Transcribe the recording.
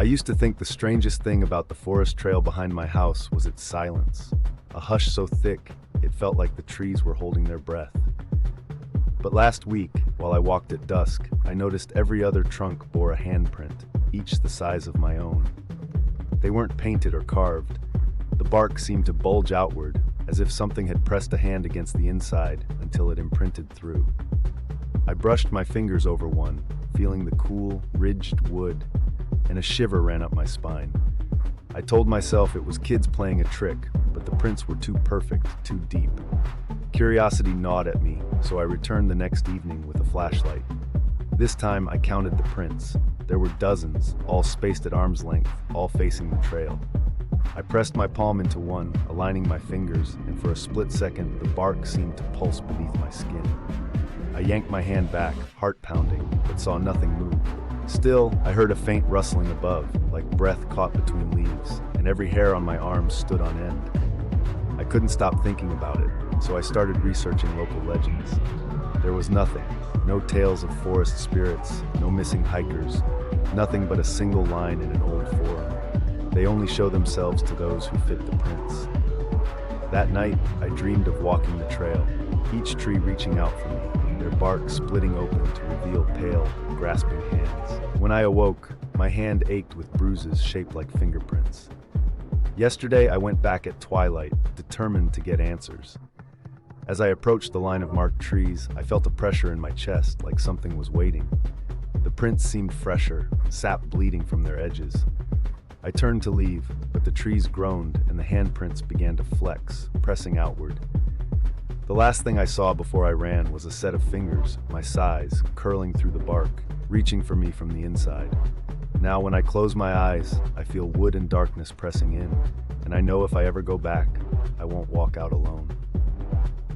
I used to think the strangest thing about the forest trail behind my house was its silence, a hush so thick it felt like the trees were holding their breath. But last week, while I walked at dusk, I noticed every other trunk bore a handprint, each the size of my own. They weren't painted or carved. The bark seemed to bulge outward, as if something had pressed a hand against the inside until it imprinted through. I brushed my fingers over one, feeling the cool, ridged wood, and a shiver ran up my spine. I told myself it was kids playing a trick, but the prints were too perfect, too deep. Curiosity gnawed at me, so I returned the next evening with a flashlight. This time I counted the prints. There were dozens, all spaced at arm's length, all facing the trail. I pressed my palm into one, aligning my fingers, and for a split second, the bark seemed to pulse beneath my skin. I yanked my hand back, heart pounding, but saw nothing move. Still, I heard a faint rustling above, like breath caught between leaves, and every hair on my arm stood on end. I couldn't stop thinking about it, so I started researching local legends. There was nothing. No tales of forest spirits, no missing hikers, nothing but a single line in an old forum. They only show themselves to those who fit the prints. That night, I dreamed of walking the trail, each tree reaching out for me, their bark splitting open to reveal pale, grasping hands. When I awoke, my hand ached with bruises shaped like fingerprints. Yesterday, I went back at twilight, determined to get answers. As I approached the line of marked trees, I felt a pressure in my chest, like something was waiting. The prints seemed fresher, sap bleeding from their edges. I turned to leave, but the trees groaned and the handprints began to flex, pressing outward. The last thing I saw before I ran was a set of fingers, my size, curling through the bark, reaching for me from the inside. Now when I close my eyes, I feel wood and darkness pressing in, and I know if I ever go back, I won't walk out alone.